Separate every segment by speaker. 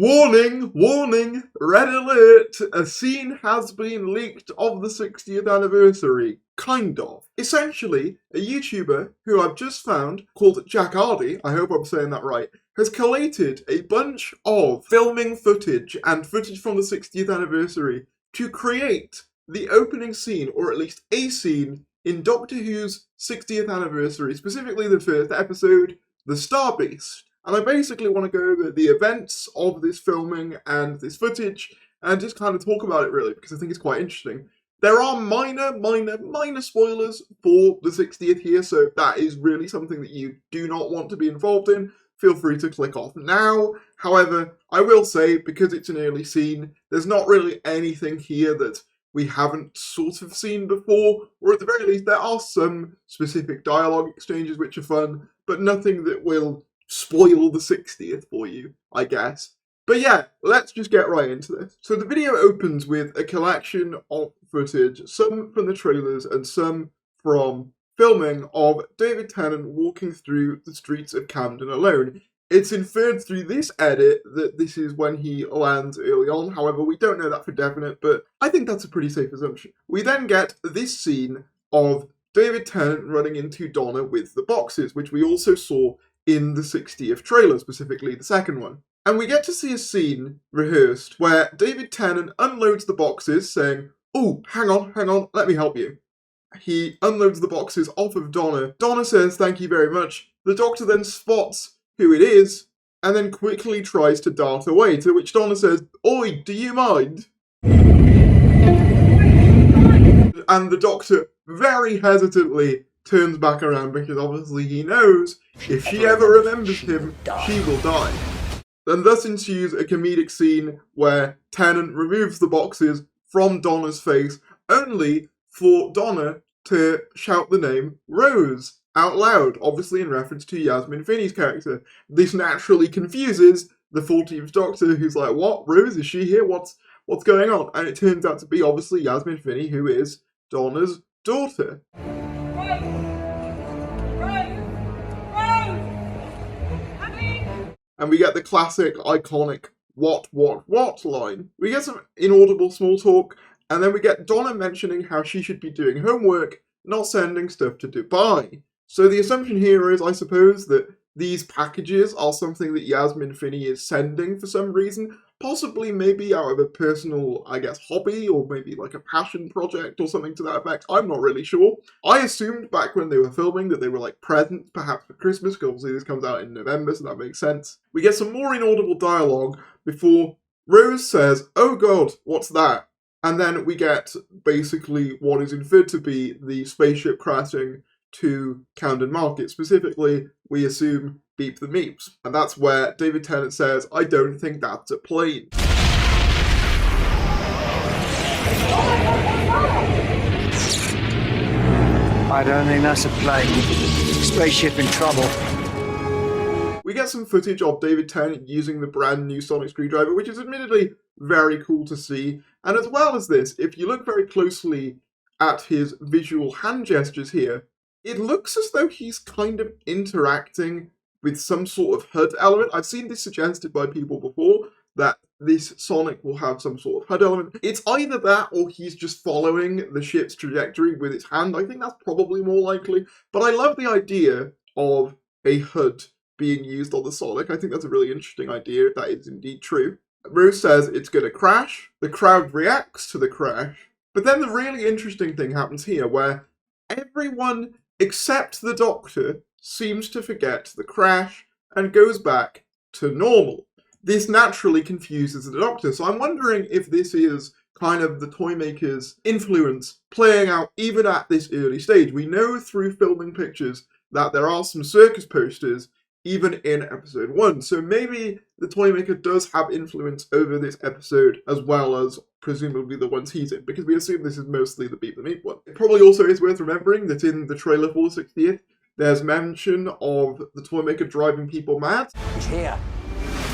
Speaker 1: Warning, warning, red alert, a scene has been leaked of the 60th anniversary. Kind of. Essentially, a YouTuber who I've just found, called Jack Hardy, I hope I'm saying that right, has collated a bunch of filming footage and footage from the 60th anniversary to create the opening scene, or at least a scene, in Doctor Who's 60th anniversary, specifically the first episode, The Star Beast. And I basically want to go over the events of this filming and this footage and just kind of talk about it really, because I think it's quite interesting. There are minor spoilers for the 60th here, so if that is really something that you do not want to be involved in, feel free to click off now. However, I will say, because it's an early scene, there's not really anything here that we haven't sort of seen before, or at the very least there are some specific dialogue exchanges which are fun, but nothing that will spoil the 60th for you, I guess. But yeah, let's just get right into this. So the video opens with a collection of footage, some from the trailers and some from filming of David Tennant walking through the streets of Camden alone. It's inferred through this edit that this is when he lands early on, however we don't know that for definite, but I think that's a pretty safe assumption. We then get this scene of David Tennant running into Donna with the boxes, which we also saw in the 60th trailer, specifically the second one. And we get to see a scene rehearsed where David Tennant unloads the boxes saying, "Oh, hang on, let me help you." He unloads the boxes off of Donna. Donna says, "Thank you very much." The Doctor then spots who it is and then quickly tries to dart away, to which Donna says, "Oi, do you mind?" And the Doctor very hesitantly turns back around because obviously he knows if she ever remembers him, she will die. And thus ensues a comedic scene where Tennant removes the boxes from Donna's face, only for Donna to shout the name Rose out loud, obviously in reference to Yasmin Finney's character. This naturally confuses the 14th Doctor, who's like, "What? Rose? Is she here? What's going on?" And it turns out to be obviously Yasmin Finney, who is Donna's daughter. And we get the classic, iconic, what line. We get some inaudible small talk, and then we get Donna mentioning how she should be doing homework, not sending stuff to Dubai. So the assumption here is, I suppose, that these packages are something that Yasmin Finney is sending for some reason, possibly maybe out of a personal, I guess, hobby, or maybe like a passion project or something to that effect. I'm not really sure. I assumed back when they were filming that they were like presents, perhaps for Christmas, because obviously this comes out in November, so that makes sense. We get some more inaudible dialogue before Rose says, "Oh God, what's that?" And then we get basically what is inferred to be the spaceship crashing to Camden Market. Specifically, we assume Beep the Meeps. And that's where David Tennant says, "I don't think that's a plane."
Speaker 2: I don't think that's a plane. Spaceship in trouble.
Speaker 1: We get some footage of David Tennant using the brand new sonic screwdriver, which is admittedly very cool to see. And as well as this, if you look very closely at his visual hand gestures here, it looks as though he's kind of interacting with some sort of HUD element. I've seen this suggested by people before, that this Sonic will have some sort of HUD element. It's either that or he's just following the ship's trajectory with his hand. I think that's probably more likely. But I love the idea of a HUD being used on the Sonic. I think that's a really interesting idea, if that is indeed true. Rose says it's going to crash. The crowd reacts to the crash. But then the really interesting thing happens here, where everyone except the Doctor seems to forget the crash and goes back to normal. This naturally confuses the Doctor, so I'm wondering if this is kind of the Toymaker's influence playing out even at this early stage. We know through filming pictures that there are some circus posters even in episode 1, so maybe the Toymaker does have influence over this episode as well as presumably the ones he's in, because we assume this is mostly the Beep the Meep one. It probably also is worth remembering that in the trailer for the 60th, there's mention of the Toymaker driving people mad.
Speaker 2: He's here,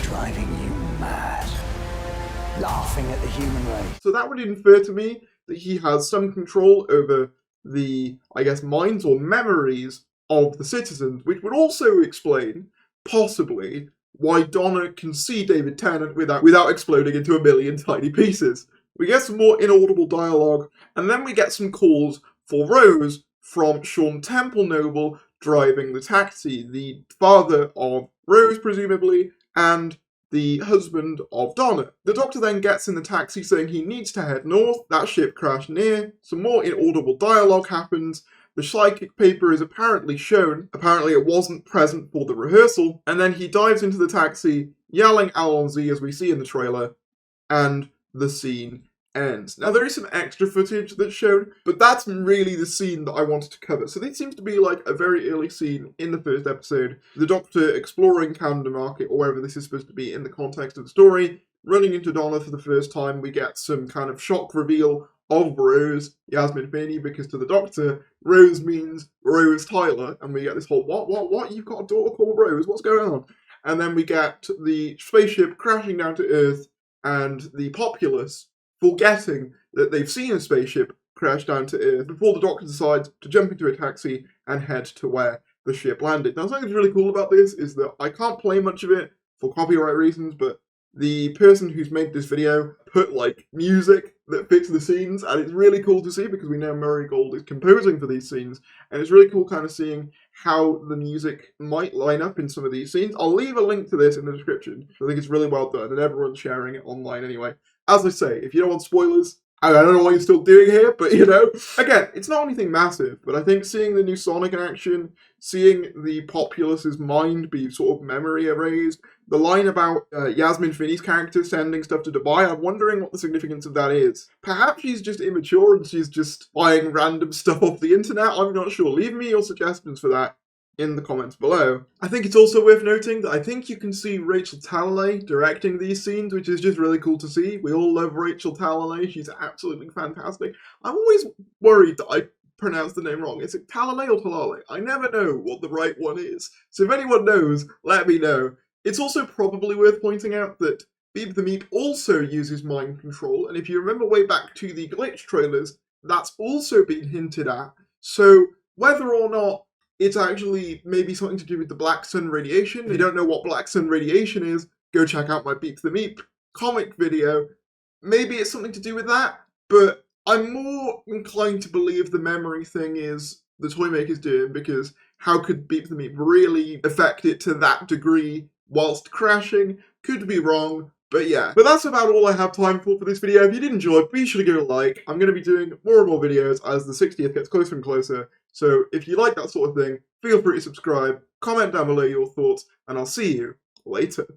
Speaker 2: driving you mad, laughing at the human race.
Speaker 1: So that would infer to me that he has some control over the, I guess, minds or memories of the citizens, which would also explain, possibly, why Donna can see David Tennant without exploding into a million tiny pieces. We get some more inaudible dialogue, and then we get some calls for Rose from Sean Temple Noble driving the taxi, the father of Rose, presumably, and the husband of Donna. The Doctor then gets in the taxi saying he needs to head north. That ship crashed near. Some more inaudible dialogue happens. The psychic paper is apparently shown. Apparently it wasn't present for the rehearsal. And then he dives into the taxi, yelling Allons-y as we see in the trailer, and the scene ends. Now there is some extra footage that's shown, but that's really the scene that I wanted to cover. So this seems to be like a very early scene in the first episode. The Doctor exploring Camden Market, or wherever this is supposed to be in the context of the story, running into Donna for the first time. We get some kind of shock reveal of Rose, Yasmin Finney, because to the Doctor, Rose means Rose Tyler, and we get this whole, what? You've got a daughter called Rose, what's going on? And then we get the spaceship crashing down to Earth, and the populace forgetting that they've seen a spaceship crash down to Earth before the Doctor decides to jump into a taxi and head to where the ship landed. Now, something that's really cool about this is that I can't play much of it for copyright reasons, but the person who's made this video put like music that fits the scenes, and it's really cool to see because we know Murray Gold is composing for these scenes, and it's really cool kind of seeing how the music might line up in some of these scenes. I'll leave a link to this in the description. I think it's really well done, and everyone's sharing it online anyway. As I say, if you don't want spoilers, I don't know what you're still doing here, but you know, again, it's not anything massive, but I think seeing the new Sonic in action, seeing the populace's mind be sort of memory erased, the line about Yasmin Finney's character sending stuff to Dubai, I'm wondering what the significance of that is. Perhaps she's just immature and she's just buying random stuff off the internet, I'm not sure. Leave me your suggestions for that in the comments below. I think it's also worth noting that I think you can see Rachel Talalay directing these scenes, which is just really cool to see. We all love Rachel Talalay, she's absolutely fantastic. I'm always worried that I pronounce the name wrong. Is it Talalay or Talalay? I never know what the right one is. So if anyone knows, let me know. It's also probably worth pointing out that Beep the Meep also uses mind control, and if you remember way back to the Glitch trailers, that's also been hinted at. So whether or not it's actually maybe something to do with the Black Sun radiation. If you don't know what Black Sun radiation is, go check out my Beep the Meep comic video. Maybe it's something to do with that, but I'm more inclined to believe the memory thing is the Toymaker's doing, because how could Beep the Meep really affect it to that degree whilst crashing? Could be wrong. But yeah, but that's about all I have time for this video. If you did enjoy, be sure to give it a like. I'm going to be doing more and more videos as the 60th gets closer and closer. So if you like that sort of thing, feel free to subscribe, comment down below your thoughts, and I'll see you later.